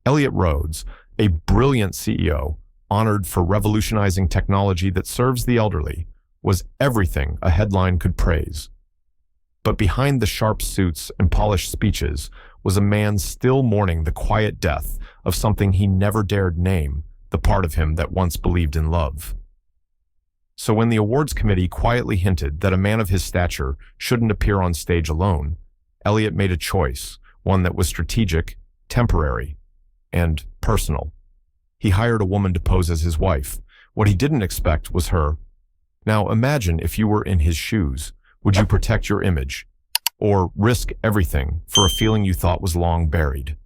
Elliot Rhodes, a brilliant CEO, honored for revolutionizing technology that serves the elderly, was everything a headline could praise. But behind the sharp suits and polished speeches was a man still mourning the quiet death of something he never dared name, the part of him that once believed in love. So when the awards committee quietly hinted that a man of his stature shouldn't appear on stage alone, Elliot made a choice, one that was strategic, temporary, and personal. He hired a woman to pose as his wife. What he didn't expect was her. Now imagine if you were in his shoes. Would you protect your image, or risk everything for a feeling you thought was long buried?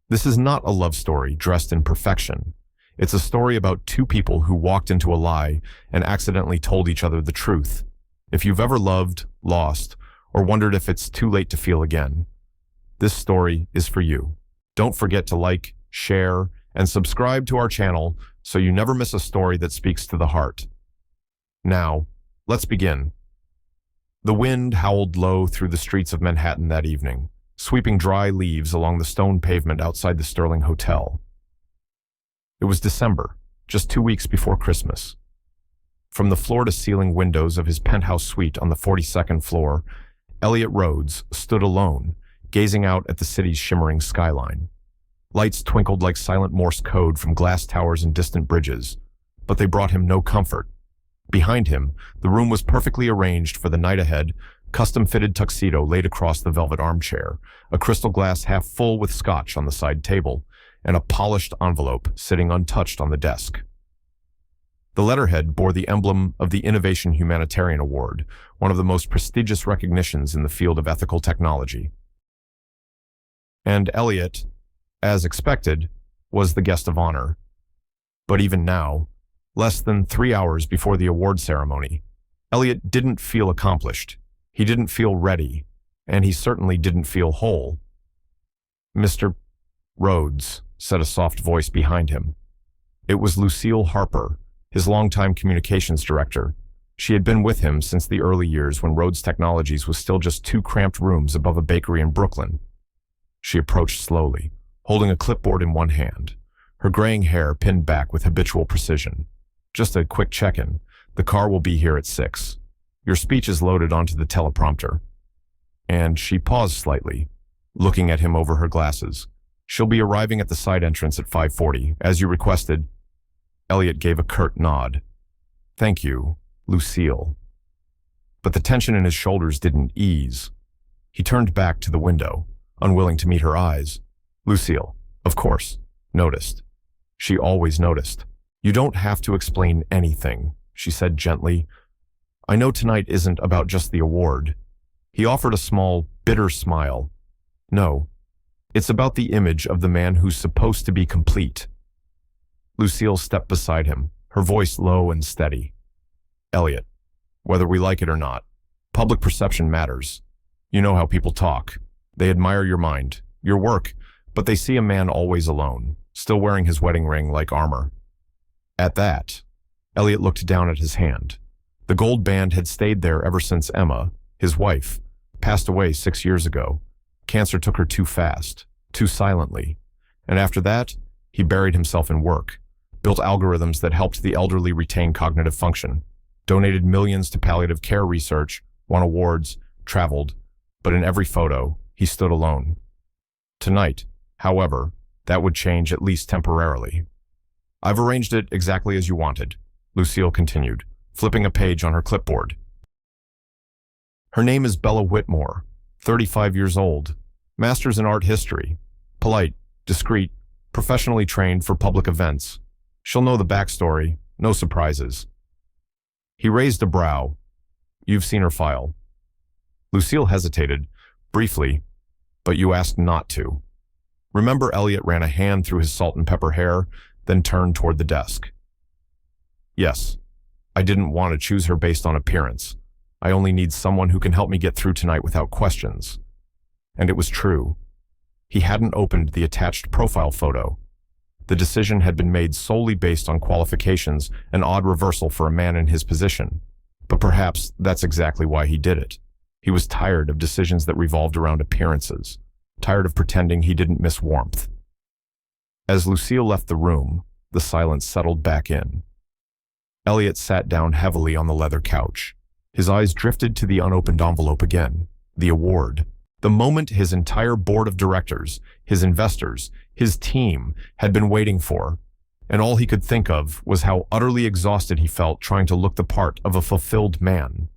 This is not a love story dressed in perfection. It's a story about two people who walked into a lie and accidentally told each other the truth. If you've ever loved, lost, or wondered if it's too late to feel again, this story is for you. Don't forget to like, share, and subscribe to our channel so you never miss a story that speaks to the heart. Now, let's begin. The wind howled low through the streets of Manhattan that evening, sweeping dry leaves along the stone pavement outside the Sterling Hotel. It was December, just 2 weeks before Christmas. From the floor-to-ceiling windows of his penthouse suite on the 42nd floor, Elliot Rhodes stood alone, gazing out at the city's shimmering skyline. Lights twinkled like silent Morse code from glass towers and distant bridges, but they brought him no comfort. Behind him, the room was perfectly arranged for the night ahead, custom-fitted tuxedo laid across the velvet armchair, a crystal glass half full with scotch on the side table, and a polished envelope sitting untouched on the desk. The letterhead bore the emblem of the Innovation Humanitarian Award, one of the most prestigious recognitions in the field of ethical technology. And Elliot, as expected, was the guest of honor. But even now, less than 3 hours before the award ceremony, Elliot didn't feel accomplished. He didn't feel ready, and he certainly didn't feel whole. "Mr. Rhodes," said a soft voice behind him. It was Lucille Harper, his longtime communications director. She had been with him since the early years when Rhodes Technologies was still just 2 cramped rooms above a bakery in Brooklyn. She approached slowly, holding a clipboard in one hand, her graying hair pinned back with habitual precision. "Just a quick check-in. The car will be here at 6. Your speech is loaded onto the teleprompter." And she paused slightly, looking at him over her glasses. "She'll be arriving at the side entrance at 5:40, as you requested." Elliot gave a curt nod. "Thank you, Lucille." But the tension in his shoulders didn't ease. He turned back to the window, unwilling to meet her eyes. Lucille, of course, noticed. She always noticed. "You don't have to explain anything," she said gently. "I know tonight isn't about just the award." He offered a small, bitter smile. "No, it's about the image of the man who's supposed to be complete." Lucille stepped beside him, her voice low and steady. "Elliot, whether we like it or not, public perception matters. You know how people talk. They admire your mind, your work, but they see a man always alone, still wearing his wedding ring like armor." At that, Elliot looked down at his hand. The gold band had stayed there ever since Emma, his wife, passed away 6 years ago. Cancer took her too fast, too silently. And after that, he buried himself in work, built algorithms that helped the elderly retain cognitive function, donated millions to palliative care research, won awards, traveled, but in every photo, he stood alone. Tonight, however, that would change at least temporarily. "I've arranged it exactly as you wanted," Lucille continued, flipping a page on her clipboard. "Her name is Bella Whitmore, 35 years old, master's in art history, polite, discreet, professionally trained for public events. She'll know the backstory, no surprises." He raised a brow. "You've seen her file." Lucille hesitated, briefly, "But you asked not to." Remember, Elliot ran a hand through his salt and pepper hair, then turned toward the desk. "Yes, I didn't want to choose her based on appearance. I only need someone who can help me get through tonight without questions." And it was true. He hadn't opened the attached profile photo. The decision had been made solely based on qualifications, an odd reversal for a man in his position. But perhaps that's exactly why he did it. He was tired of decisions that revolved around appearances, tired of pretending he didn't miss warmth. As Lucille left the room, the silence settled back in. Elliot sat down heavily on the leather couch. His eyes drifted to the unopened envelope again. The award. The moment his entire board of directors, his investors, his team had been waiting for, and all he could think of was how utterly exhausted he felt trying to look the part of a fulfilled man.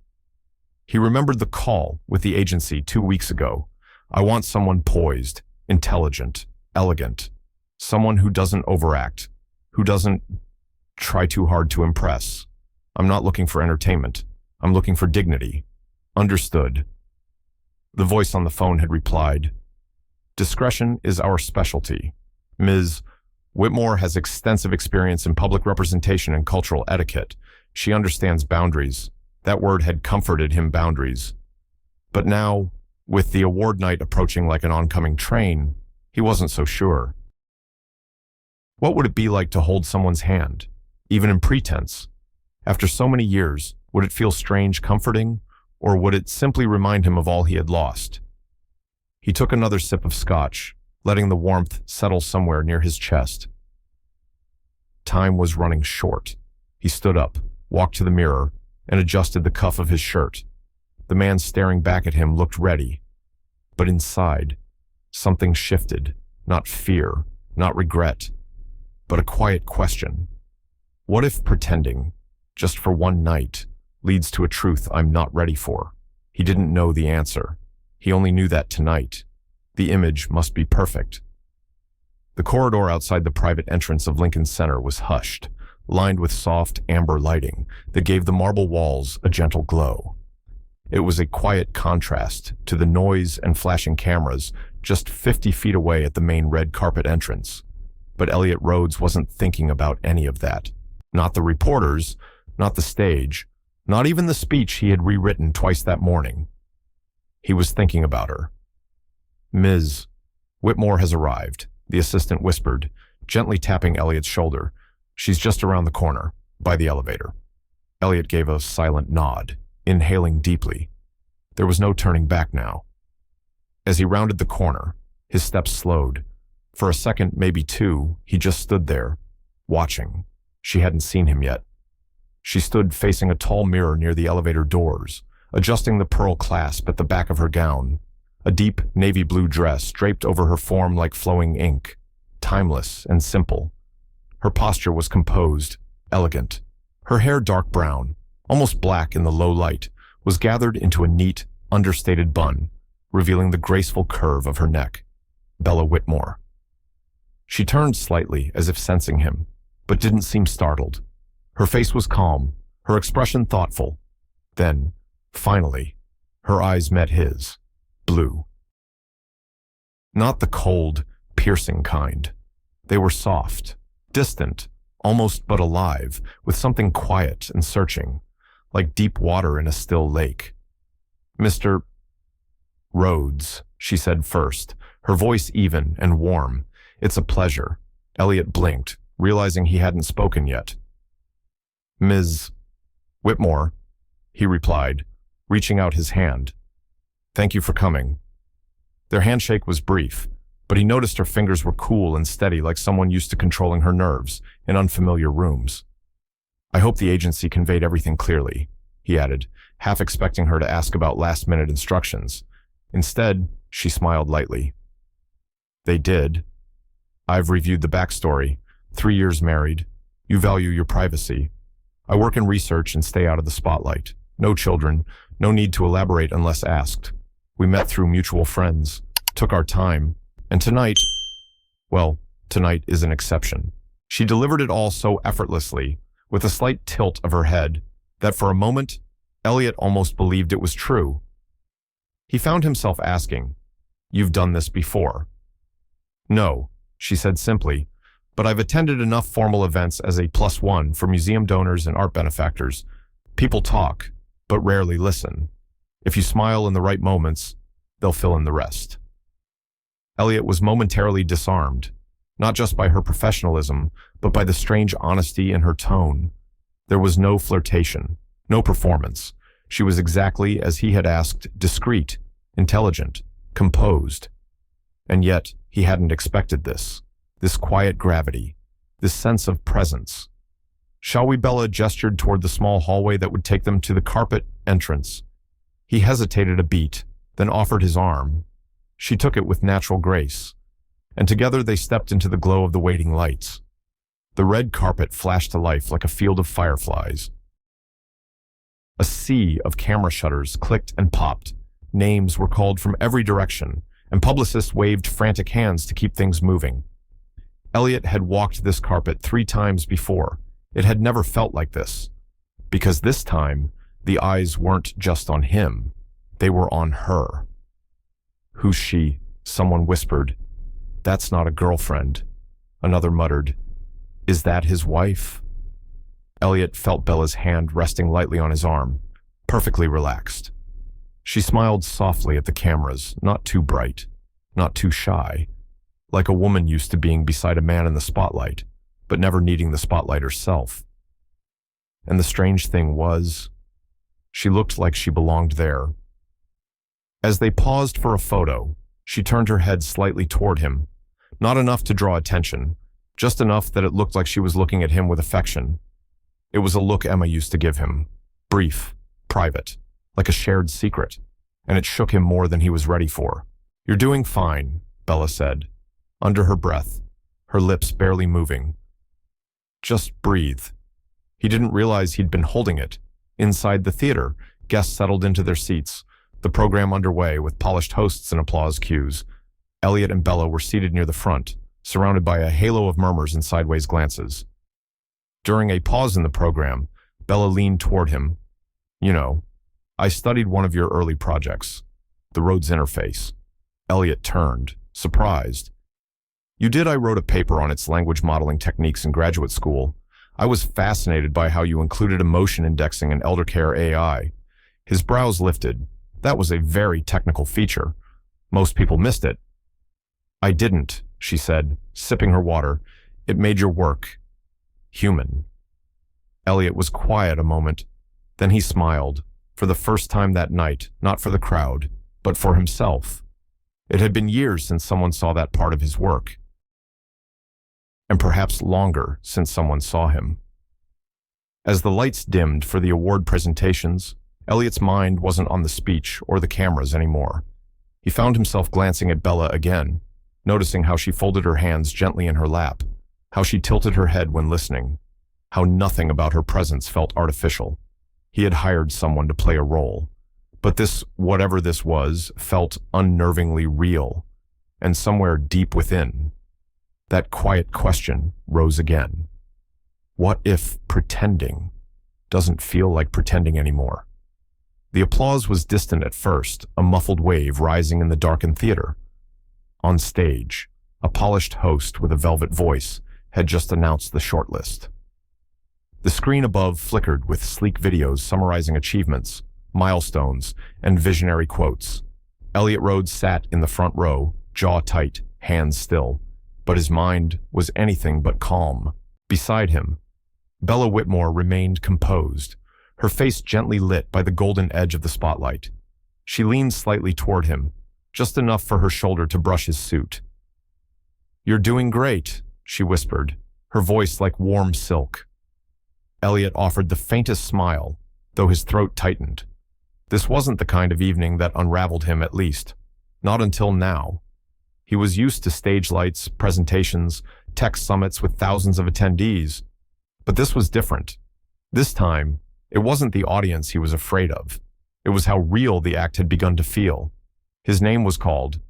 He remembered the call with the agency 2 weeks ago. I want someone poised, intelligent, elegant, someone who doesn't overact, who doesn't try too hard to impress. I'm not looking for entertainment. I'm looking for dignity. Understood. The voice on the phone had replied, "Discretion is our specialty. Ms. Whitmore has extensive experience in public representation and cultural etiquette. She understands boundaries." That word had comforted him, boundaries. But now, with the award night approaching like an oncoming train, he wasn't so sure. What would it be like to hold someone's hand, even in pretense? After so many years, would it feel strange, comforting, or would it simply remind him of all he had lost? He took another sip of scotch, letting the warmth settle somewhere near his chest. Time was running short. He stood up, walked to the mirror, and adjusted the cuff of his shirt. The man staring back at him looked ready. But inside, something shifted, not fear, not regret, but a quiet question. What if pretending, just for one night, leads to a truth I'm not ready for? He didn't know the answer. He only knew that tonight, the image must be perfect. The corridor outside the private entrance of Lincoln Center was hushed, lined with soft amber lighting that gave the marble walls a gentle glow. It was a quiet contrast to the noise and flashing cameras just 50 feet away at the main red carpet entrance. But Elliot Rhodes wasn't thinking about any of that. Not the reporters, not the stage, not even the speech he had rewritten twice that morning. He was thinking about her. "Ms. Whitmore has arrived," the assistant whispered, gently tapping Elliot's shoulder. "She's just around the corner, by the elevator." Elliot gave a silent nod, inhaling deeply. There was no turning back now. As he rounded the corner, his steps slowed. For a second, maybe two, he just stood there, watching. She hadn't seen him yet. She stood facing a tall mirror near the elevator doors, adjusting the pearl clasp at the back of her gown. A deep navy blue dress draped over her form like flowing ink, timeless and simple. Her posture was composed, elegant. Her hair, dark brown, almost black in the low light, was gathered into a neat, understated bun, revealing the graceful curve of her neck. Bella Whitmore. She turned slightly, as if sensing him, but didn't seem startled. Her face was calm, her expression thoughtful. Then, finally, her eyes met his, blue. Not the cold, piercing kind. They were soft, distant, almost but alive, with something quiet and searching, like deep water in a still lake. "Mr. Rhodes," she said first, her voice even and warm. "It's a pleasure." Elliot blinked, realizing he hadn't spoken yet. "Ms. Whitmore," he replied, reaching out his hand. "Thank you for coming." Their handshake was brief, but he noticed her fingers were cool and steady, like someone used to controlling her nerves in unfamiliar rooms. "I hope the agency conveyed everything clearly," he added, half expecting her to ask about last-minute instructions. Instead, she smiled lightly. "They did. I've reviewed the backstory. 3 years married. You value your privacy. I work in research and stay out of the spotlight. No children, no need to elaborate unless asked. We met through mutual friends, took our time, and tonight is an exception." She delivered it all so effortlessly, with a slight tilt of her head, that for a moment, Elliot almost believed it was true. He found himself asking, "You've done this before?" "No," she said simply, "but I've attended enough formal events as a +1 for museum donors and art benefactors. People talk, but rarely listen. If you smile in the right moments, they'll fill in the rest." Elliot was momentarily disarmed, not just by her professionalism, but by the strange honesty in her tone. There was no flirtation, no performance. She was exactly as he had asked, discreet, intelligent, composed. And yet, he hadn't expected this. this quiet gravity, this sense of presence. "Shall we?" Bella gestured toward the small hallway that would take them to the carpet entrance. He hesitated a beat, then offered his arm. She took it with natural grace, and together they stepped into the glow of the waiting lights. The red carpet flashed to life like a field of fireflies. A sea of camera shutters clicked and popped. Names were called from every direction, and publicists waved frantic hands to keep things moving. Elliot had walked this carpet 3 times before. It had never felt like this, because this time, the eyes weren't just on him, they were on her. "Who's she?" someone whispered. "That's not a girlfriend," another muttered. "Is that his wife?" Elliot felt Bella's hand resting lightly on his arm, perfectly relaxed. She smiled softly at the cameras, not too bright, not too shy, like a woman used to being beside a man in the spotlight, but never needing the spotlight herself. And the strange thing was, she looked like she belonged there. As they paused for a photo, she turned her head slightly toward him, not enough to draw attention, just enough that it looked like she was looking at him with affection. It was a look Emma used to give him, brief, private, like a shared secret, and it shook him more than he was ready for. "You're doing fine," Bella said, under her breath, her lips barely moving. "Just breathe." He didn't realize he'd been holding it. Inside the theater, guests settled into their seats, the program underway with polished hosts and applause cues. Elliot and Bella were seated near the front, surrounded by a halo of murmurs and sideways glances. During a pause in the program, Bella leaned toward him. "You know, I studied one of your early projects, the Rhodes Interface." Elliot turned, surprised. "You did. I wrote a paper on its language modeling techniques in graduate school. I was fascinated by how you included emotion indexing in eldercare AI." His brows lifted. That was a very technical feature. Most people missed it. "I didn't," she said, sipping her water. "It made your work human." Elliot was quiet a moment. Then he smiled, for the first time that night, not for the crowd, but for himself. It had been years since someone saw that part of his work, and perhaps longer since someone saw him. As the lights dimmed for the award presentations, Elliot's mind wasn't on the speech or the cameras anymore. He found himself glancing at Bella again, noticing how she folded her hands gently in her lap, how she tilted her head when listening, how nothing about her presence felt artificial. He had hired someone to play a role, but this, whatever this was, felt unnervingly real, and somewhere deep within, that quiet question rose again. What if pretending doesn't feel like pretending anymore? The applause was distant at first, a muffled wave rising in the darkened theater. On stage, a polished host with a velvet voice had just announced the shortlist. The screen above flickered with sleek videos summarizing achievements, milestones, and visionary quotes. Elliot Rhodes sat in the front row, jaw tight, hands still, but his mind was anything but calm. Beside him, Bella Whitmore remained composed, her face gently lit by the golden edge of the spotlight. She leaned slightly toward him, just enough for her shoulder to brush his suit. "You're doing great," she whispered, her voice like warm silk. Elliot offered the faintest smile, though his throat tightened. This wasn't the kind of evening that unraveled him, at least. Not until now. He was used to stage lights, presentations, tech summits with thousands of attendees. But this was different. This time, it wasn't the audience he was afraid of. It was how real the act had begun to feel. His name was called.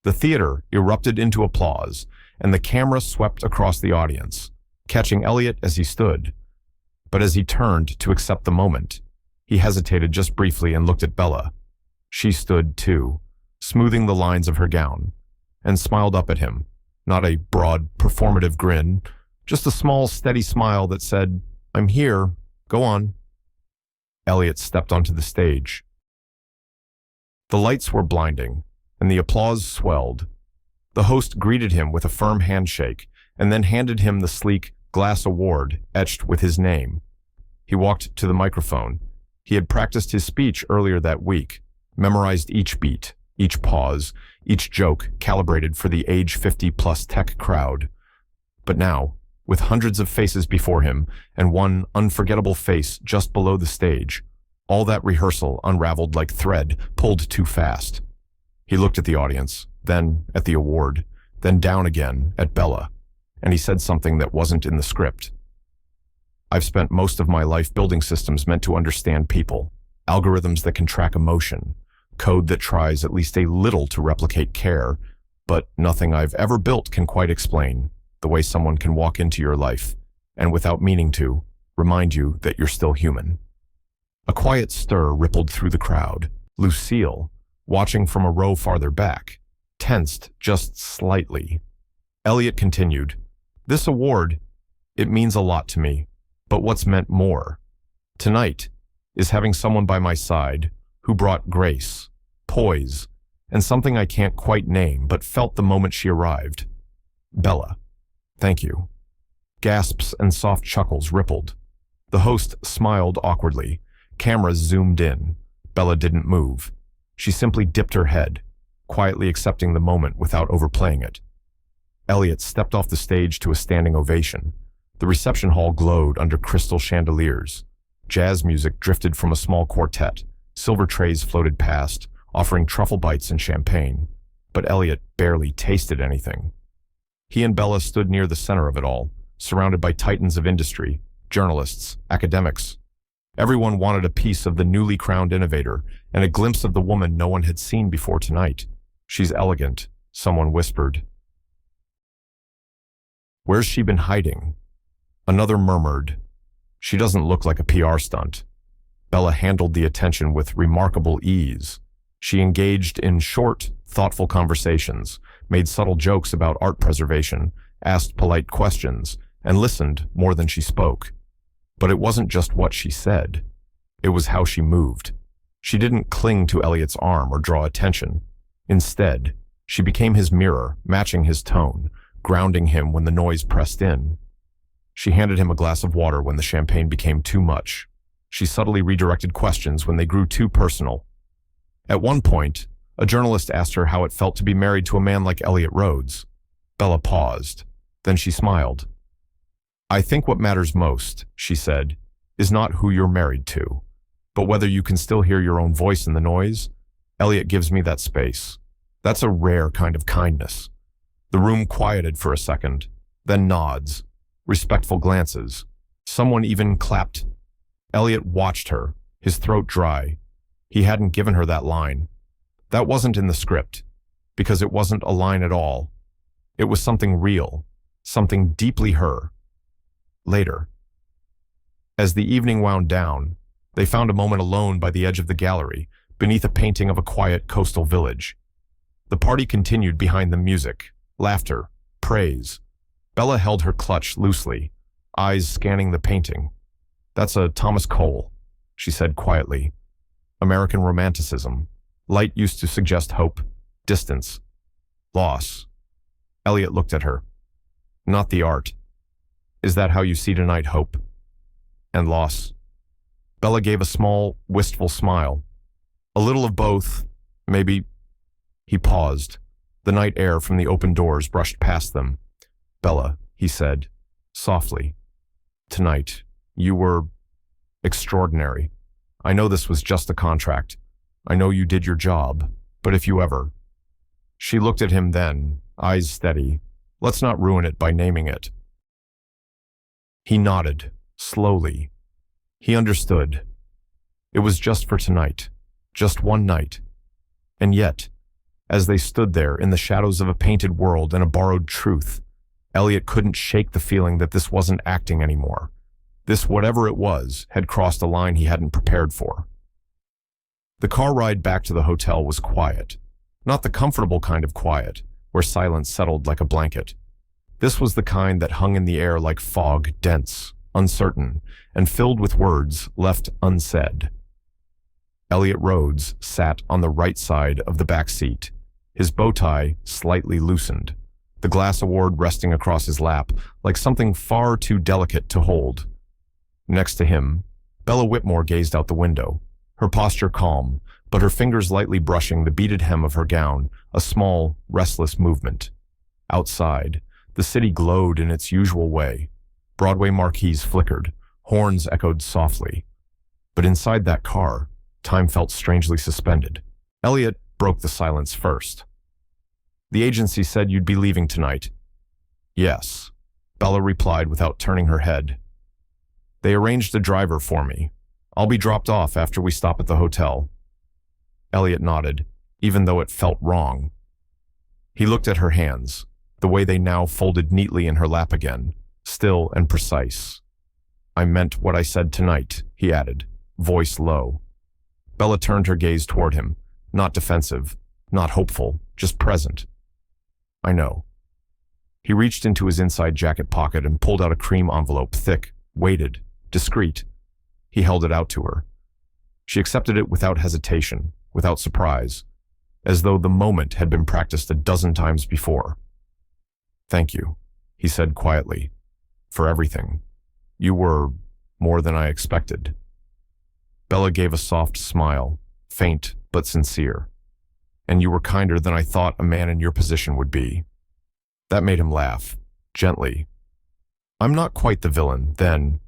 The theater erupted into applause, and the camera swept across the audience, catching Elliot as he stood. But as he turned to accept the moment, he hesitated just briefly and looked at Bella. She stood, too, smoothing the lines of her gown, and smiled up at him. Not a broad, performative grin, just a small, steady smile that said, "I'm here, go on." Elliot stepped onto the stage. The lights were blinding, and the applause swelled. The host greeted him with a firm handshake, and then handed him the sleek glass award etched with his name. He walked to the microphone. He had practiced his speech earlier that week, memorized each beat, each pause, each joke calibrated for the age 50-plus tech crowd. But now, with hundreds of faces before him and one unforgettable face just below the stage, all that rehearsal unraveled like thread pulled too fast. He looked at the audience, then at the award, then down again at Bella, and he said something that wasn't in the script. I've spent most of my life building systems meant to understand people, algorithms that can track emotion, code that tries at least a little to replicate care, but nothing I've ever built can quite explain the way someone can walk into your life and, without meaning to, remind you that you're still human. A quiet stir rippled through the crowd. Lucille, watching from a row farther back, tensed just slightly. Elliot continued, "This award, it means a lot to me, but what's meant more tonight is having someone by my side who brought grace, poise, and something I can't quite name but felt the moment she arrived. Bella, thank you." Gasps and soft chuckles rippled. The host smiled awkwardly. Cameras zoomed in. Bella didn't move. She simply dipped her head, quietly accepting the moment without overplaying it. Elliot stepped off the stage to a standing ovation. The reception hall glowed under crystal chandeliers. Jazz music drifted from a small quartet. Silver trays floated past, offering truffle bites and champagne. But Elliot barely tasted anything. He and Bella stood near the center of it all, surrounded by titans of industry, journalists, academics. Everyone wanted a piece of the newly crowned innovator and a glimpse of the woman no one had seen before tonight. "She's elegant," someone whispered. "Where's she been hiding?" Another murmured, "She doesn't look like a PR stunt." Bella handled the attention with remarkable ease. She engaged in short, thoughtful conversations, made subtle jokes about art preservation, asked polite questions, and listened more than she spoke. But it wasn't just what she said. It was how she moved. She didn't cling to Elliot's arm or draw attention. Instead, she became his mirror, matching his tone, grounding him when the noise pressed in. She handed him a glass of water when the champagne became too much. She subtly redirected questions when they grew too personal. At one point, a journalist asked her how it felt to be married to a man like Elliot Rhodes. Bella paused. Then she smiled. "I think what matters most," she said, "is not who you're married to, but whether you can still hear your own voice in the noise. Elliot gives me that space. That's a rare kind of kindness." The room quieted for a second, then nods, respectful glances. Someone even clapped. Elliot watched her, his throat dry. He hadn't given her that line. That wasn't in the script, because it wasn't a line at all. It was something real, something deeply her. Later, as the evening wound down, they found a moment alone by the edge of the gallery, beneath a painting of a quiet coastal village. The party continued behind the music, laughter, praise. Bella held her clutch loosely, eyes scanning the painting. "That's a Thomas Cole," she said quietly. "American romanticism. Light used to suggest hope, distance, loss." Elliot looked at her. "Not the art. Is that how you see tonight, hope and loss?" Bella gave a small, wistful smile. "A little of both, maybe." He paused. The night air from the open doors brushed past them. "Bella," he said, softly, "tonight, you were extraordinary. I know this was just a contract. I know you did your job, but if you ever..." She looked at him then, eyes steady. "Let's not ruin it by naming it." He nodded, slowly. He understood. It was just for tonight, just one night. And yet, as they stood there in the shadows of a painted world and a borrowed truth, Elliot couldn't shake the feeling that this wasn't acting anymore. This, whatever it was, had crossed a line he hadn't prepared for. The car ride back to the hotel was quiet. Not the comfortable kind of quiet, where silence settled like a blanket. This was the kind that hung in the air like fog, dense, uncertain, and filled with words left unsaid. Elliot Rhodes sat on the right side of the back seat, his bow tie slightly loosened, the glass award resting across his lap like something far too delicate to hold. Next to him, Bella Whitmore gazed out the window, her posture calm, but her fingers lightly brushing the beaded hem of her gown, a small, restless movement. Outside, the city glowed in its usual way. Broadway marquees flickered, horns echoed softly. But inside that car, time felt strangely suspended. Elliot broke the silence first. "The agency said you'd be leaving tonight." "Yes," Bella replied without turning her head. "They arranged a driver for me. I'll be dropped off after we stop at the hotel." Elliot nodded, even though it felt wrong. He looked at her hands, the way they now folded neatly in her lap again, still and precise. "I meant what I said tonight," he added, voice low. Bella turned her gaze toward him, not defensive, not hopeful, just present. "I know." He reached into his inside jacket pocket and pulled out a cream envelope, thick, weighted, discreet. He held it out to her. She accepted it without hesitation, without surprise, as though the moment had been practiced a dozen times before. "Thank you," he said quietly, "for everything. You were more than I expected." Bella gave a soft smile, faint but sincere. "And you were kinder than I thought a man in your position would be." That made him laugh, gently. "I'm not quite the villain, then."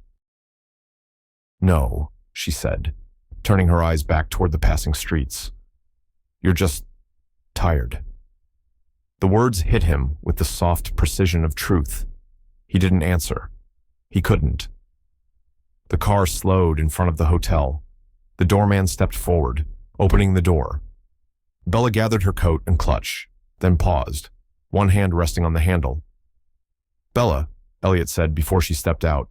"No," she said, turning her eyes back toward the passing streets. "You're just tired." The words hit him with the soft precision of truth. He didn't answer. He couldn't. The car slowed in front of the hotel. The doorman stepped forward, opening the door. Bella gathered her coat and clutch, then paused, one hand resting on the handle. "Bella," Elliot said before she stepped out.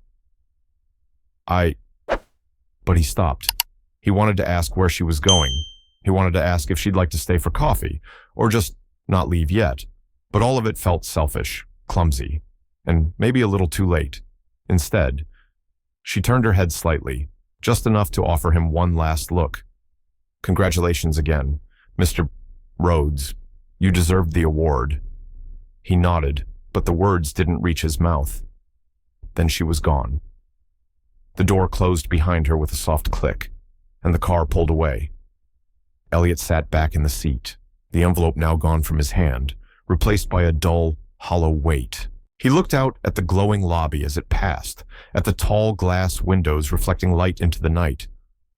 But he stopped. He wanted to ask where she was going. He wanted to ask if she'd like to stay for coffee, or just not leave yet. But all of it felt selfish, clumsy, and maybe a little too late. Instead, she turned her head slightly, just enough to offer him one last look. "Congratulations again, Mr. Rhodes. You deserved the award." He nodded, but the words didn't reach his mouth. Then she was gone. The door closed behind her with a soft click, and the car pulled away. Elliot sat back in the seat, the envelope now gone from his hand, replaced by a dull, hollow weight. He looked out at the glowing lobby as it passed, at the tall glass windows reflecting light into the night.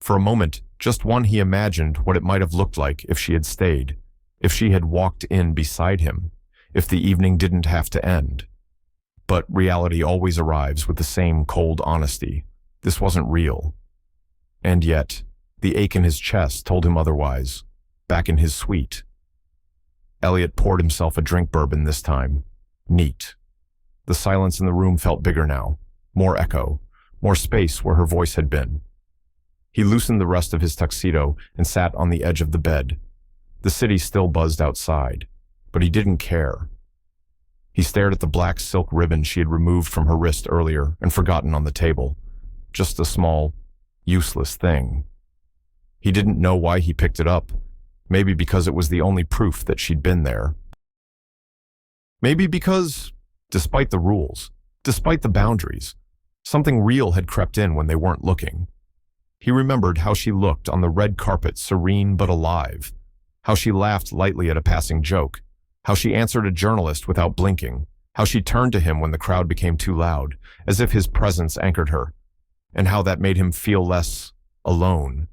For a moment, just one, he imagined what it might have looked like if she had stayed, if she had walked in beside him, if the evening didn't have to end. But reality always arrives with the same cold honesty. This wasn't real. And yet, the ache in his chest told him otherwise, back in his suite. Elliot poured himself a drink bourbon this time. Neat. The silence in the room felt bigger now, more echo, more space where her voice had been. He loosened the rest of his tuxedo and sat on the edge of the bed. The city still buzzed outside, but he didn't care. He stared at the black silk ribbon she had removed from her wrist earlier and forgotten on the table. Just a small, useless thing. He didn't know why he picked it up. Maybe because it was the only proof that she'd been there. Maybe because, despite the rules, despite the boundaries, something real had crept in when they weren't looking. He remembered how she looked on the red carpet, serene but alive, how she laughed lightly at a passing joke, how she answered a journalist without blinking, how she turned to him when the crowd became too loud, as if his presence anchored her, and how that made him feel less alone.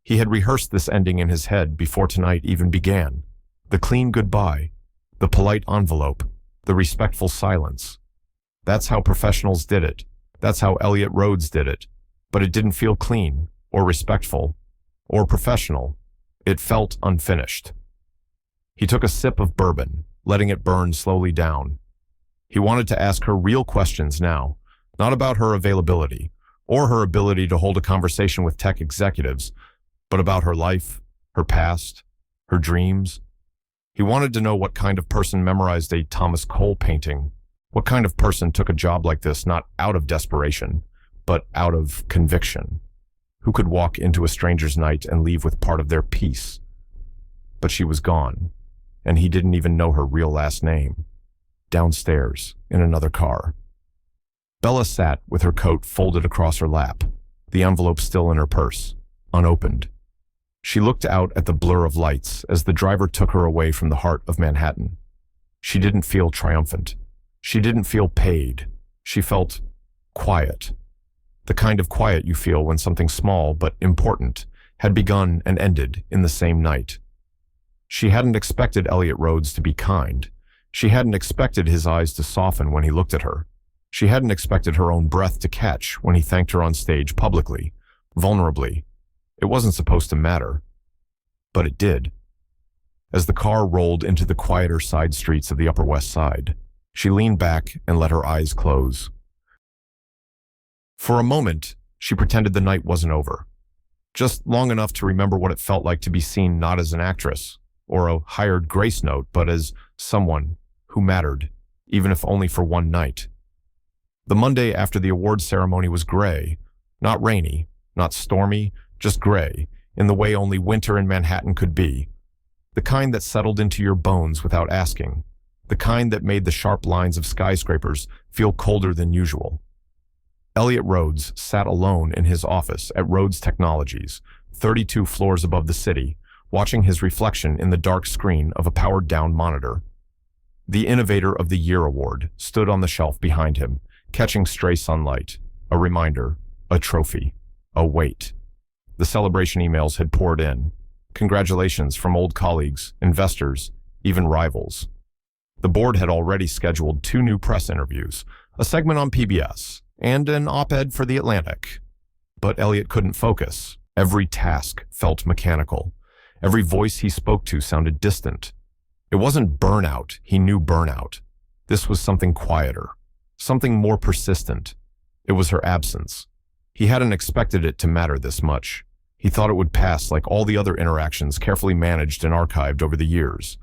He had rehearsed this ending in his head before tonight even began. The clean goodbye, the polite envelope, the respectful silence. That's how professionals did it. That's how Elliot Rhodes did it. But it didn't feel clean, or respectful, or professional. It felt unfinished. He took a sip of bourbon, letting it burn slowly down. He wanted to ask her real questions now, not about her availability, or her ability to hold a conversation with tech executives, but about her life, her past, her dreams. He wanted to know what kind of person memorized a Thomas Cole painting, what kind of person took a job like this not out of desperation, but out of conviction, who could walk into a stranger's night and leave with part of their peace. But she was gone, and he didn't even know her real last name. Downstairs, in another car. Bella sat with her coat folded across her lap, the envelope still in her purse, unopened. She looked out at the blur of lights as the driver took her away from the heart of Manhattan. She didn't feel triumphant. She didn't feel paid. She felt quiet. The kind of quiet you feel when something small but important had begun and ended in the same night. She hadn't expected Elliot Rhodes to be kind. She hadn't expected his eyes to soften when he looked at her. She hadn't expected her own breath to catch when he thanked her on stage publicly, vulnerably. It wasn't supposed to matter, but it did. As the car rolled into the quieter side streets of the Upper West Side, she leaned back and let her eyes close. For a moment, she pretended the night wasn't over, just long enough to remember what it felt like to be seen not as an actress or a hired grace note, but as someone who mattered, even if only for one night. The Monday after the awards ceremony was gray, not rainy, not stormy, just gray, in the way only winter in Manhattan could be. The kind that settled into your bones without asking. The kind that made the sharp lines of skyscrapers feel colder than usual. Elliot Rhodes sat alone in his office at Rhodes Technologies, 32 floors above the city, watching his reflection in the dark screen of a powered-down monitor. The Innovator of the Year award stood on the shelf behind him, catching stray sunlight, a reminder, a trophy, a weight. The celebration emails had poured in. Congratulations from old colleagues, investors, even rivals. The board had already scheduled 2 new press interviews, a segment on PBS, and an op-ed for The Atlantic. But Elliot couldn't focus. Every task felt mechanical. Every voice he spoke to sounded distant. It wasn't burnout, he knew burnout. This was something quieter, something more persistent. It was her absence. He hadn't expected it to matter this much. He thought it would pass like all the other interactions carefully managed and archived over the years.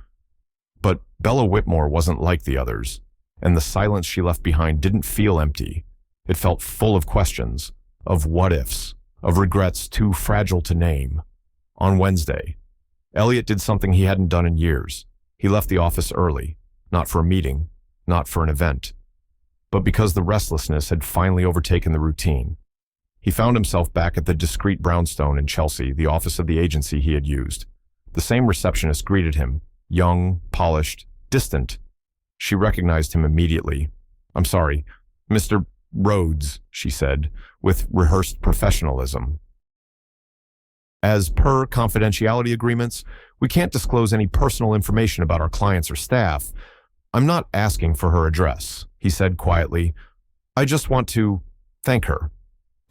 But Bella Whitmore wasn't like the others, and the silence she left behind didn't feel empty. It felt full of questions, of what-ifs, of regrets too fragile to name. On Wednesday, Elliot did something he hadn't done in years. He left the office early, not for a meeting, not for an event, but because the restlessness had finally overtaken the routine. He found himself back at the discreet brownstone in Chelsea, the office of the agency he had used. The same receptionist greeted him, young, polished, distant. She recognized him immediately. "I'm sorry, Mr. Rhodes," she said, with rehearsed professionalism. "As per confidentiality agreements, we can't disclose any personal information about our clients or staff. I'm not asking for her address," he said quietly. "I just want to thank her.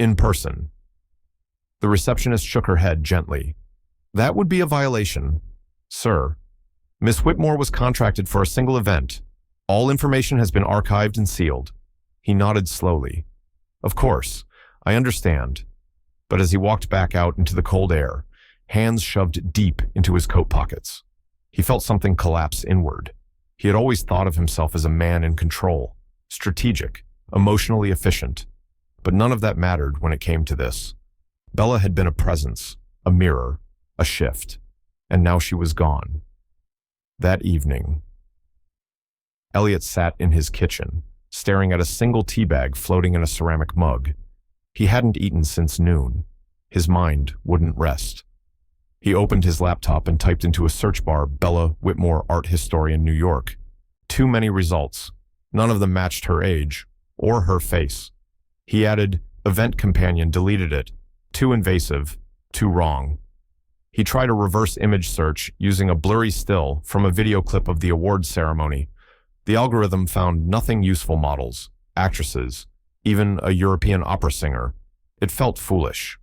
In person." The receptionist shook her head gently. "That would be a violation, sir. Miss Whitmore was contracted for a single event. All information has been archived and sealed." He nodded slowly. "Of course, I understand." But as he walked back out into the cold air, hands shoved deep into his coat pockets, he felt something collapse inward. He had always thought of himself as a man in control, strategic, emotionally efficient. But none of that mattered when it came to this. Bella had been a presence, a mirror, a shift, and now she was gone. That evening, Elliot sat in his kitchen, staring at a single tea bag floating in a ceramic mug. He hadn't eaten since noon. His mind wouldn't rest. He opened his laptop and typed into a search bar Bella Whitmore Art Historian, New York. Too many results. None of them matched her age or her face. He added event companion, deleted it. Too invasive, too wrong. He tried a reverse image search using a blurry still from a video clip of the awards ceremony. The algorithm found nothing useful: models, actresses, even a European opera singer. It felt foolish.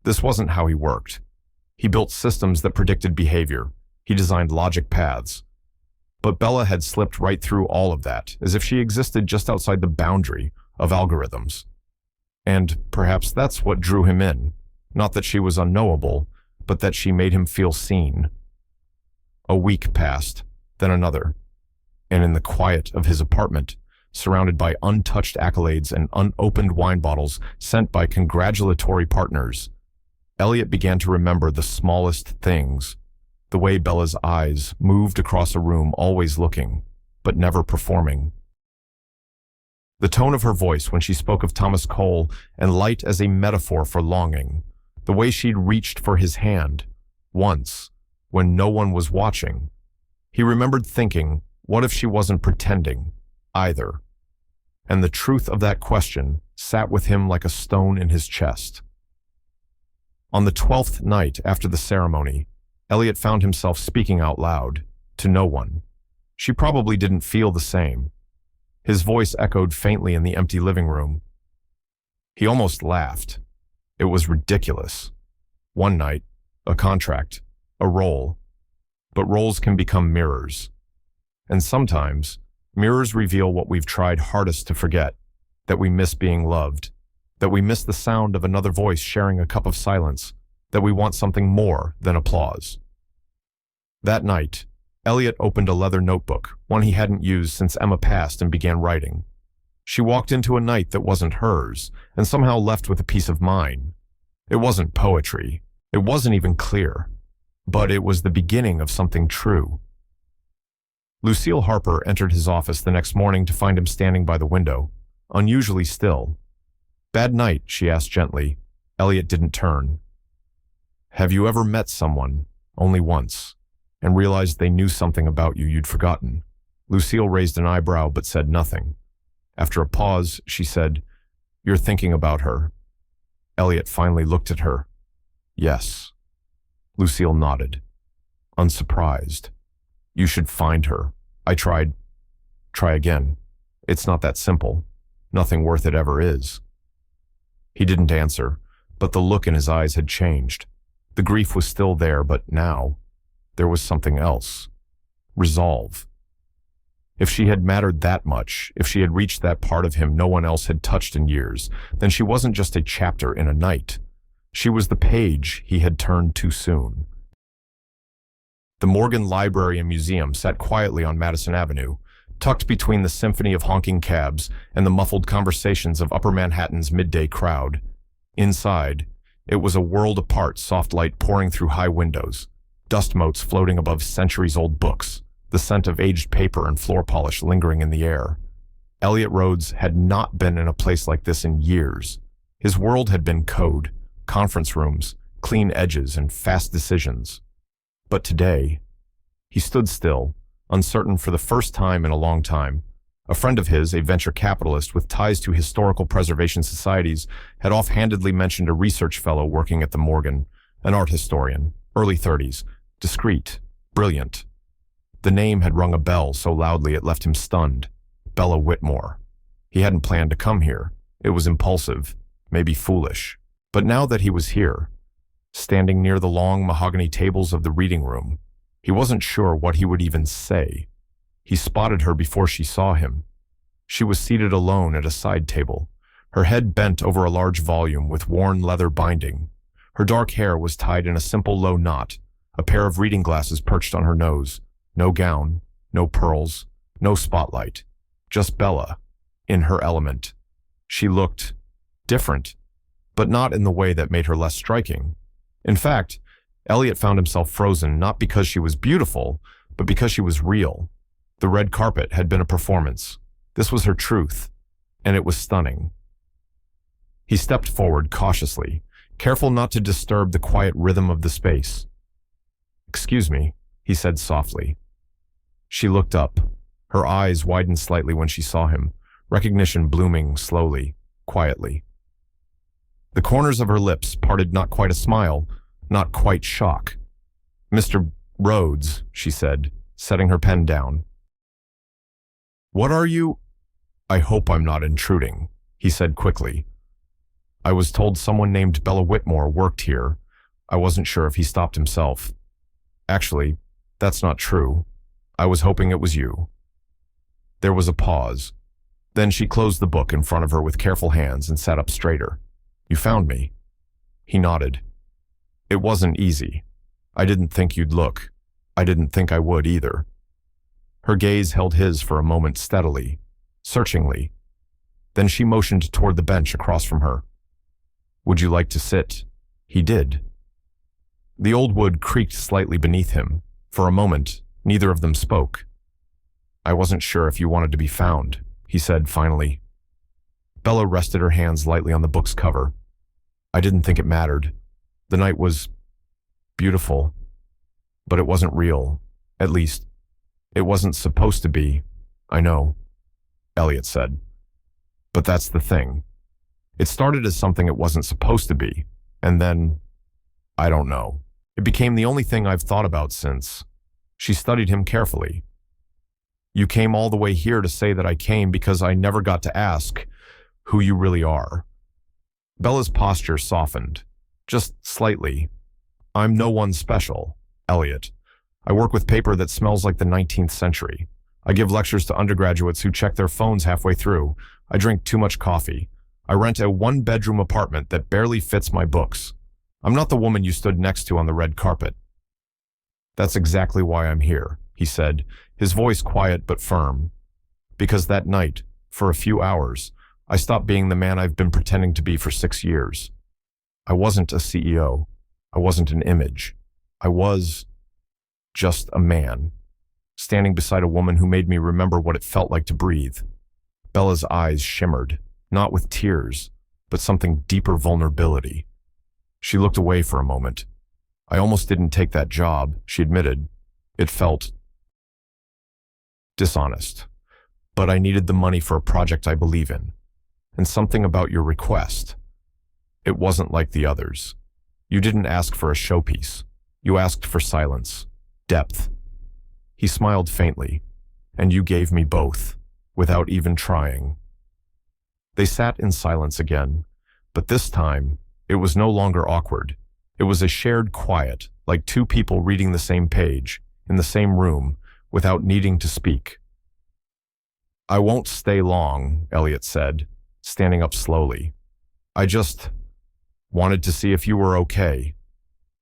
This wasn't how he worked. He built systems that predicted behavior. He designed logic paths. But Bella had slipped right through all of that, as if she existed just outside the boundary of algorithms. And perhaps that's what drew him in. Not that she was unknowable, but that she made him feel seen. A week passed, then another. And in the quiet of his apartment, surrounded by untouched accolades and unopened wine bottles sent by congratulatory partners, Elliot began to remember the smallest things. The way Bella's eyes moved across a room, always looking, but never performing. The tone of her voice when she spoke of Thomas Cole and light as a metaphor for longing. The way she'd reached for his hand, Once, when no one was watching, he remembered thinking, what if she wasn't pretending either? And the truth of that question sat with him like a stone in his chest. On the 12th night after the ceremony, Elliot found himself speaking out loud, to no one. She probably didn't feel the same. His voice echoed faintly in the empty living room. He almost laughed. It was ridiculous. One night, a contract, a role. But roles can become mirrors. And sometimes, mirrors reveal what we've tried hardest to forget, that we miss being loved, that we miss the sound of another voice sharing a cup of silence, that we want something more than applause. That night, Elliot opened a leather notebook, one he hadn't used since Emma passed, and began writing. She walked into a night that wasn't hers, and somehow left with a piece of mind. It wasn't poetry. It wasn't even clear. But it was the beginning of something true. Lucille Harper entered his office the next morning to find him standing by the window, unusually still. "Bad night?" she asked gently. Elliot didn't turn. "Have you ever met someone, only once, and realized they knew something about you you'd forgotten?" Lucille raised an eyebrow but said nothing. After a pause, she said, "You're thinking about her." Elliot finally looked at her. "Yes." Lucille nodded, unsurprised. "You should find her. I tried. Try again. It's not that simple. Nothing worth it ever is." He didn't answer, but the look in his eyes had changed. The grief was still there, but now there was something else. Resolve. If she had mattered that much, if she had reached that part of him no one else had touched in years, then she wasn't just a chapter in a night. She was the page he had turned too soon. The Morgan Library and Museum sat quietly on Madison Avenue, tucked between the symphony of honking cabs and the muffled conversations of Upper Manhattan's midday crowd. Inside, it was a world apart, soft light pouring through high windows, dust motes floating above centuries-old books, the scent of aged paper and floor polish lingering in the air. Elliot Rhodes had not been in a place like this in years. His world had been code, conference rooms, clean edges, and fast decisions. But today, he stood still, uncertain for the first time in a long time. A friend of his, a venture capitalist with ties to historical preservation societies, had offhandedly mentioned a research fellow working at the Morgan, an art historian, early 30s, discreet, brilliant. The name had rung a bell so loudly it left him stunned. Bella Whitmore. He hadn't planned to come here. It was impulsive, maybe foolish. But now that he was here, standing near the long mahogany tables of the reading room, he wasn't sure what he would even say. He spotted her before she saw him. She was seated alone at a side table, her head bent over a large volume with worn leather binding. Her dark hair was tied in a simple low knot, a pair of reading glasses perched on her nose. No gown, no pearls, no spotlight. Just Bella, in her element. She looked different, but not in the way that made her less striking. In fact, Elliot found himself frozen not because she was beautiful, but because she was real. The red carpet had been a performance. This was her truth, and it was stunning. He stepped forward cautiously, careful not to disturb the quiet rhythm of the space. "Excuse me," he said softly. She looked up. Her eyes widened slightly when she saw him, recognition blooming slowly, quietly. The corners of her lips parted not quite a smile, not quite shock. "Mr. Rhodes," she said, setting her pen down. "What are you—" "I hope I'm not intruding," he said quickly. "I was told someone named Bella Whitmore worked here. I wasn't sure if he stopped himself. Actually, that's not true. I was hoping it was you." There was a pause. Then she closed the book in front of her with careful hands and sat up straighter. "You found me?" He nodded. "It wasn't easy. I didn't think you'd look. I didn't think I would either." Her gaze held his for a moment steadily, searchingly. Then she motioned toward the bench across from her. "Would you like to sit?" He did. The old wood creaked slightly beneath him. For a moment, neither of them spoke. "I wasn't sure if you wanted to be found," he said finally. Bella rested her hands lightly on the book's cover. "I didn't think it mattered. The night was beautiful. But it wasn't real. At least, it wasn't supposed to be. I know, Elliot said. But that's the thing. It started as something it wasn't supposed to be, and then, I don't know. It became the only thing I've thought about since. She studied him carefully. You came all the way here to say that I came because I never got to ask who you really are. Bella's posture softened, just slightly. I'm no one special, Elliot. I work with paper that smells like the 19th century. I give lectures to undergraduates who check their phones halfway through. I drink too much coffee. I rent a one-bedroom apartment that barely fits my books. I'm not the woman you stood next to on the red carpet. That's exactly why I'm here, he said, his voice quiet but firm. Because that night, for a few hours, I stopped being the man I've been pretending to be for 6 years. I wasn't a CEO. I wasn't an image. I was just a man, standing beside a woman who made me remember what it felt like to breathe. Bella's eyes shimmered, not with tears, but something deeper vulnerability. She looked away for a moment. I almost didn't take that job, she admitted. It felt dishonest. But I needed the money for a project I believe in. And something about your request. It wasn't like the others. You didn't ask for a showpiece. You asked for silence, depth. He smiled faintly, and you gave me both, without even trying. They sat in silence again, but this time, it was no longer awkward. It was a shared quiet, like two people reading the same page, in the same room, without needing to speak. I won't stay long, Elliot said, standing up slowly. I just wanted to see if you were okay,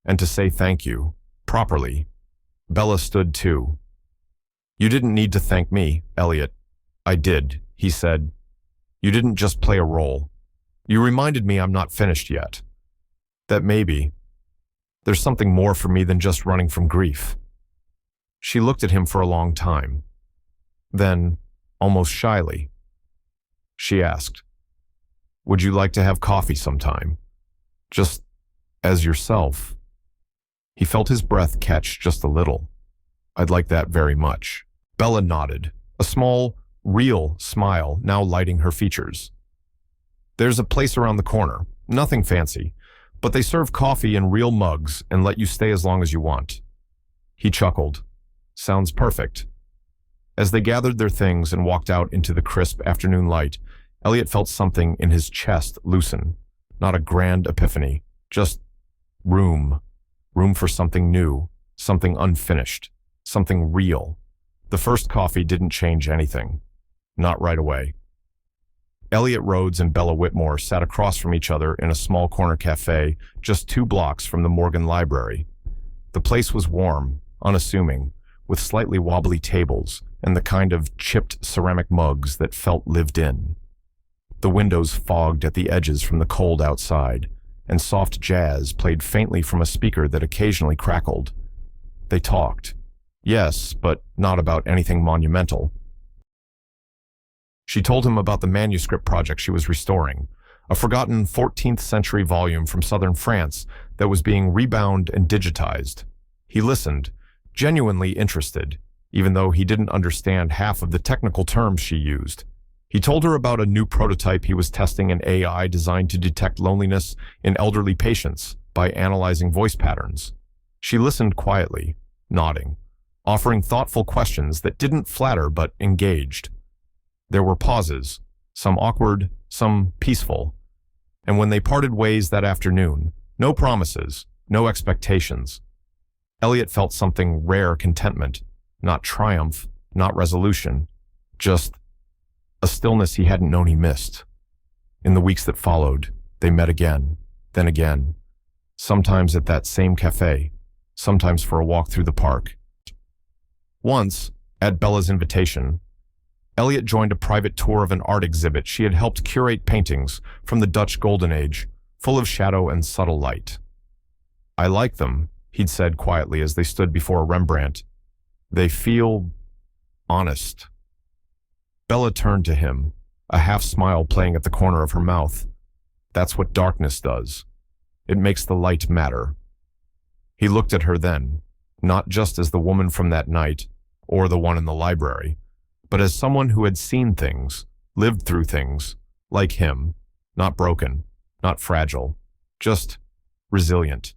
and to say thank you, properly. Bella stood too. You didn't need to thank me, Elliot. I did, he said. You didn't just play a role. You reminded me I'm not finished yet. That maybe there's something more for me than just running from grief. She looked at him for a long time. Then, almost shyly, she asked, would you like to have coffee sometime? Just as yourself. He felt his breath catch just a little. I'd like that very much. Bella nodded, a small, real smile now lighting her features. There's a place around the corner, nothing fancy, but they serve coffee in real mugs and let you stay as long as you want. He chuckled. Sounds perfect. As they gathered their things and walked out into the crisp afternoon light, Elliot felt something in his chest loosen. Not a grand epiphany, just room. Room for something new, something unfinished, something real. The first coffee didn't change anything. Not right away. Elliot Rhodes and Bella Whitmore sat across from each other in a small corner cafe just 2 blocks from the Morgan Library. The place was warm, unassuming, with slightly wobbly tables and the kind of chipped ceramic mugs that felt lived in. The windows fogged at the edges from the cold outside, and soft jazz played faintly from a speaker that occasionally crackled. They talked. Yes, but not about anything monumental. She told him about the manuscript project she was restoring, a forgotten 14th century volume from southern France that was being rebound and digitized. He listened, genuinely interested, even though he didn't understand half of the technical terms she used. He told her about a new prototype he was testing in AI designed to detect loneliness in elderly patients by analyzing voice patterns. She listened quietly, nodding, offering thoughtful questions that didn't flatter but engaged. There were pauses, some awkward, some peaceful. And when they parted ways that afternoon, no promises, no expectations. Elliot felt something rare contentment, not triumph, not resolution, just a stillness he hadn't known he missed. In the weeks that followed, they met again, then again, sometimes at that same cafe, sometimes for a walk through the park. Once, at Bella's invitation, Elliot joined a private tour of an art exhibit she had helped curate paintings from the Dutch Golden Age, full of shadow and subtle light. I like them, he'd said quietly as they stood before a Rembrandt. They feel honest. Bella turned to him, a half-smile playing at the corner of her mouth. That's what darkness does. It makes the light matter. He looked at her then, not just as the woman from that night or the one in the library, but as someone who had seen things, lived through things, like him, not broken, not fragile, just resilient.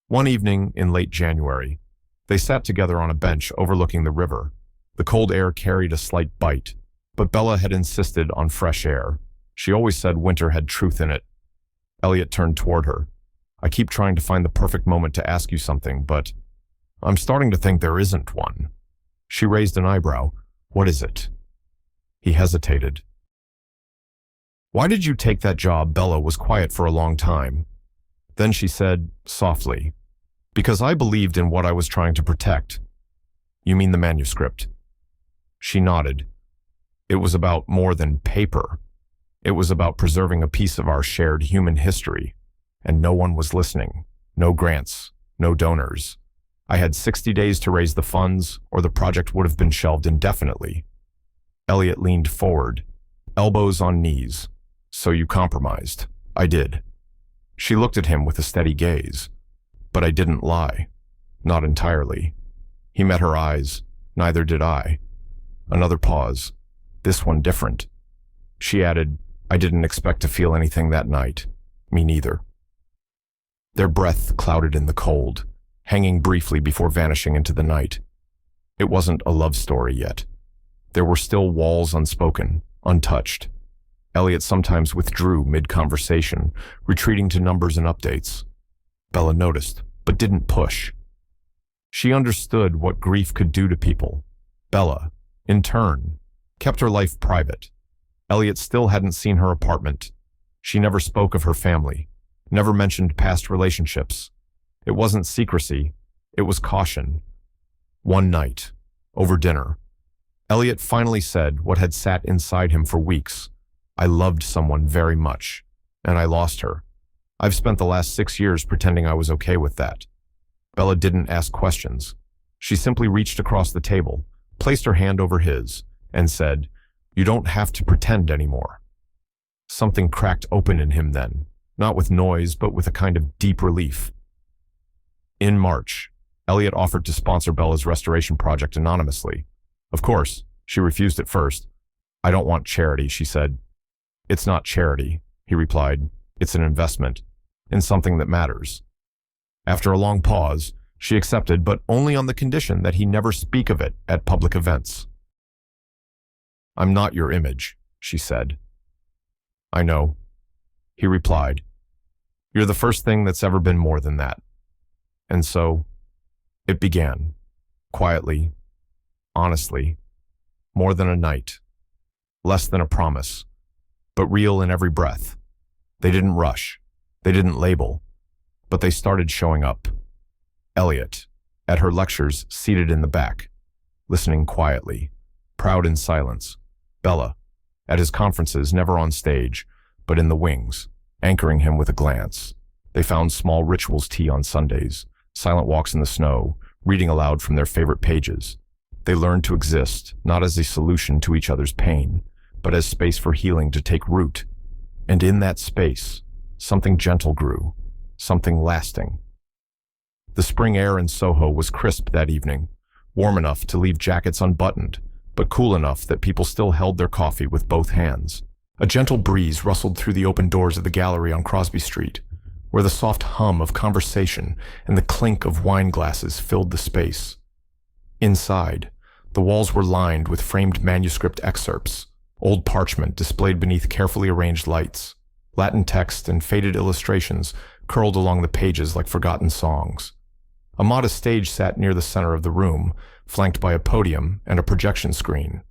One evening in late January, they sat together on a bench overlooking the river. The cold air carried a slight bite, but Bella had insisted on fresh air. She always said winter had truth in it. Elliot turned toward her. I keep trying to find the perfect moment to ask you something, but I'm starting to think there isn't one. She raised an eyebrow. What is it? He hesitated. Why did you take that job? Bella was quiet for a long time. Then she said, softly, because I believed in what I was trying to protect. You mean the manuscript? She nodded. It was about more than paper. It was about preserving a piece of our shared human history. And no one was listening. No grants, no donors. I had 60 days to raise the funds, or the project would have been shelved indefinitely. Elliot leaned forward, elbows on knees. So you compromised. I did. She looked at him with a steady gaze. But I didn't lie. Not entirely. He met her eyes. Neither did I. Another pause. This one different. She added, I didn't expect to feel anything that night. Me neither. Their breath clouded in the cold, hanging briefly before vanishing into the night. It wasn't a love story yet. There were still walls unspoken, untouched. Elliot sometimes withdrew mid-conversation, retreating to numbers and updates. Bella noticed, but didn't push. She understood what grief could do to people. Bella, in turn, kept her life private. Elliot still hadn't seen her apartment. She never spoke of her family, never mentioned past relationships. It wasn't secrecy, it was caution. One night, over dinner, Elliot finally said what had sat inside him for weeks. I loved someone very much, and I lost her. I've spent the last 6 years pretending I was okay with that. Bella didn't ask questions. She simply reached across the table, placed her hand over his, and said, You don't have to pretend anymore. Something cracked open in him then, not with noise, but with a kind of deep relief. In March, Elliot offered to sponsor Bella's restoration project anonymously. Of course, she refused at first. I don't want charity, she said. It's not charity, he replied. It's an investment in something that matters. After a long pause, she accepted, but only on the condition that he never speak of it at public events. I'm not your image, she said. I know, he replied. You're the first thing that's ever been more than that. And so, it began, quietly, honestly, more than a night, less than a promise, but real in every breath. They didn't rush, they didn't label, but they started showing up. Elliot, at her lectures, seated in the back, listening quietly, proud in silence. Bella, at his conferences, never on stage, but in the wings, anchoring him with a glance. They found small rituals tea on Sundays, silent walks in the snow, reading aloud from their favorite pages. They learned to exist, not as a solution to each other's pain, but as space for healing to take root. And in that space, something gentle grew, something lasting. The spring air in Soho was crisp that evening, warm enough to leave jackets unbuttoned, but cool enough that people still held their coffee with both hands. A gentle breeze rustled through the open doors of the gallery on Crosby Street, where the soft hum of conversation and the clink of wine glasses filled the space. Inside, the walls were lined with framed manuscript excerpts, old parchment displayed beneath carefully arranged lights. Latin text and faded illustrations curled along the pages like forgotten songs. A modest stage sat near the center of the room, flanked by a podium and a projection screen.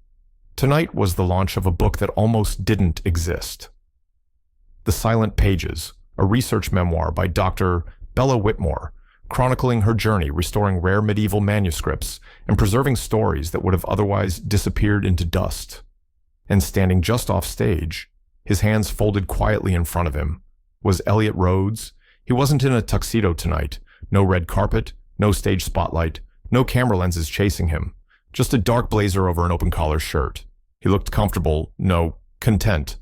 Tonight was the launch of a book that almost didn't exist. The Silent Pages, a research memoir by Dr. Bella Whitmore, chronicling her journey restoring rare medieval manuscripts and preserving stories that would have otherwise disappeared into dust. And standing just off stage, his hands folded quietly in front of him, was Elliot Rhodes. He wasn't in a tuxedo tonight, no red carpet, no stage spotlight, no camera lenses chasing him, just a dark blazer over an open collar shirt. He looked comfortable, no, content.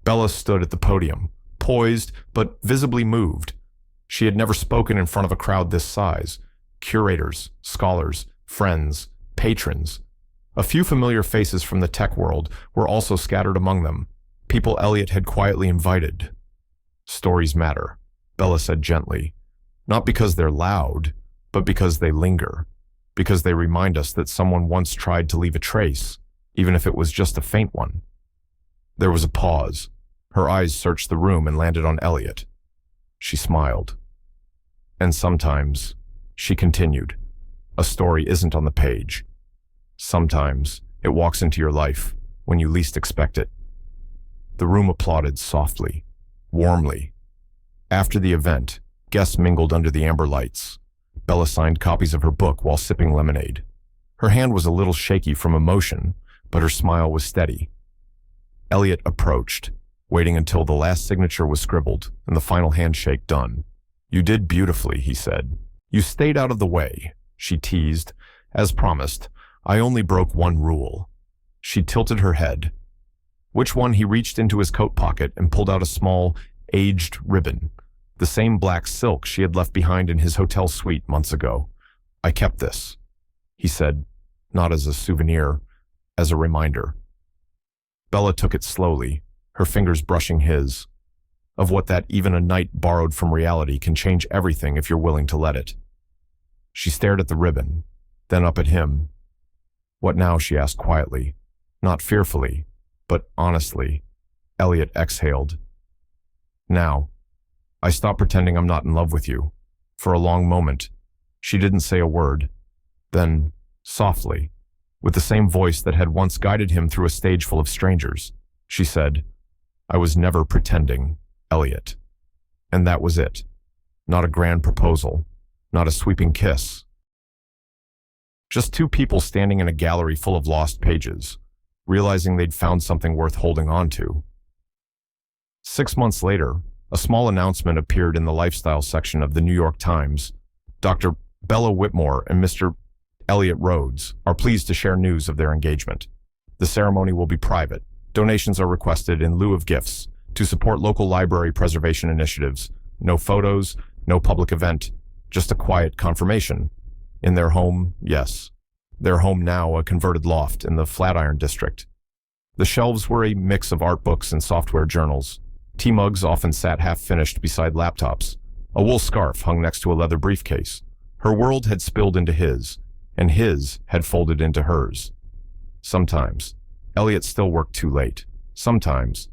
Bella stood at the podium, poised but visibly moved. She had never spoken in front of a crowd this size. Curators, scholars, friends, patrons. A few familiar faces from the tech world were also scattered among them, people Elliot had quietly invited. Stories matter, Bella said gently. Not because they're loud, but because they linger. Because they remind us that someone once tried to leave a trace, even if it was just a faint one. There was a pause. Her eyes searched the room and landed on Elliot. She smiled. And sometimes, she continued, a story isn't on the page. Sometimes, it walks into your life when you least expect it. The room applauded softly, warmly. After the event, guests mingled under the amber lights. Bella signed copies of her book while sipping lemonade. Her hand was a little shaky from emotion, but her smile was steady. Elliot approached, waiting until the last signature was scribbled and the final handshake done. You did beautifully, he said. You stayed out of the way, she teased. As promised, I only broke one rule. She tilted her head. Which one? He reached into his coat pocket and pulled out a small, aged ribbon, the same black silk she had left behind in his hotel suite months ago. I kept this, he said, not as a souvenir, as a reminder. Bella took it slowly, her fingers brushing his, of what that even a night borrowed from reality can change everything if you're willing to let it. She stared at the ribbon, then up at him. What now? She asked quietly, not fearfully, but honestly. Elliot exhaled. Now. I stopped pretending I'm not in love with you. For a long moment, she didn't say a word. Then, softly, with the same voice that had once guided him through a stage full of strangers, she said, I was never pretending, Elliot. And that was it. Not a grand proposal, not a sweeping kiss. Just two people standing in a gallery full of lost pages, realizing they'd found something worth holding on to. 6 months later, a small announcement appeared in the lifestyle section of the New York Times. Dr. Bella Whitmore and Mr. Elliot Rhodes are pleased to share news of their engagement. The ceremony will be private. Donations are requested in lieu of gifts to support local library preservation initiatives. No photos, no public event, just a quiet confirmation. In their home, yes. Their home now, a converted loft in the Flatiron district. The shelves were a mix of art books and software journals. Tea mugs often sat half-finished beside laptops. A wool scarf hung next to a leather briefcase. Her world had spilled into his, and his had folded into hers. Sometimes, Elliot still worked too late. Sometimes,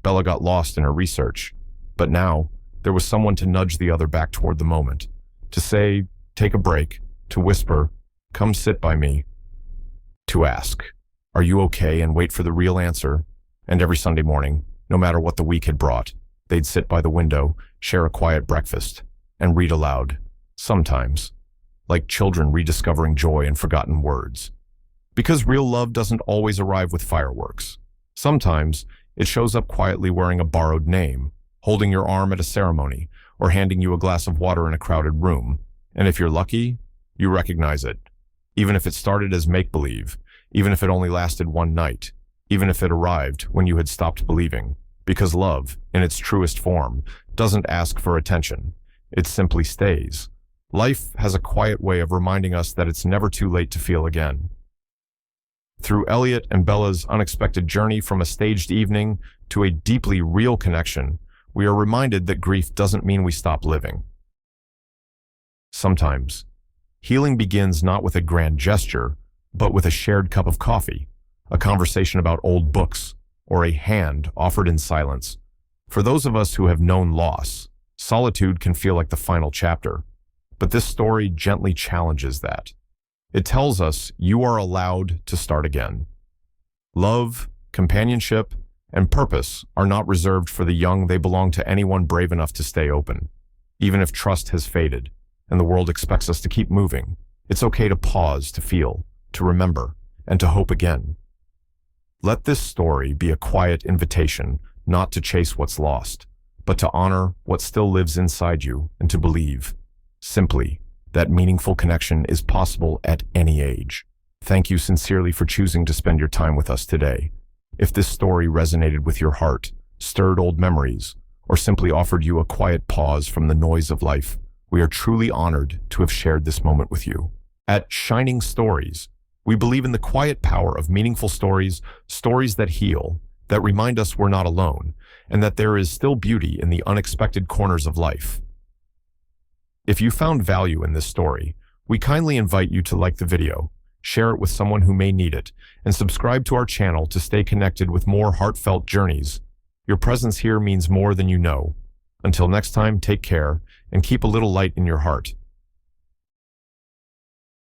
Bella got lost in her research. But now, there was someone to nudge the other back toward the moment. To say, take a break. To whisper, come sit by me. To ask, are you okay, and wait for the real answer. And every Sunday morning, no matter what the week had brought, they'd sit by the window, share a quiet breakfast, and read aloud. Sometimes, like children rediscovering joy in forgotten words. Because real love doesn't always arrive with fireworks. Sometimes, it shows up quietly wearing a borrowed name, holding your arm at a ceremony, or handing you a glass of water in a crowded room. And if you're lucky, you recognize it. Even if it started as make-believe, even if it only lasted one night, even if it arrived when you had stopped believing. Because love, in its truest form, doesn't ask for attention. It simply stays. Life has a quiet way of reminding us that it's never too late to feel again. Through Elliot and Bella's unexpected journey from a staged evening to a deeply real connection, we are reminded that grief doesn't mean we stop living. Sometimes, healing begins not with a grand gesture, but with a shared cup of coffee, a conversation about old books, or a hand offered in silence. For those of us who have known loss, solitude can feel like the final chapter, but this story gently challenges that. It tells us you are allowed to start again. Love, companionship, and purpose are not reserved for the young. They belong to anyone brave enough to stay open. Even if trust has faded and the world expects us to keep moving, it's okay to pause, to feel, to remember, and to hope again. Let this story be a quiet invitation not to chase what's lost, but to honor what still lives inside you and to believe, simply, that meaningful connection is possible at any age. Thank you sincerely for choosing to spend your time with us today. If this story resonated with your heart, stirred old memories, or simply offered you a quiet pause from the noise of life, we are truly honored to have shared this moment with you. At Shining Stories, we believe in the quiet power of meaningful stories, stories that heal, that remind us we're not alone, and that there is still beauty in the unexpected corners of life. If you found value in this story, we kindly invite you to like the video, share it with someone who may need it, and subscribe to our channel to stay connected with more heartfelt journeys. Your presence here means more than you know. Until next time, take care and keep a little light in your heart.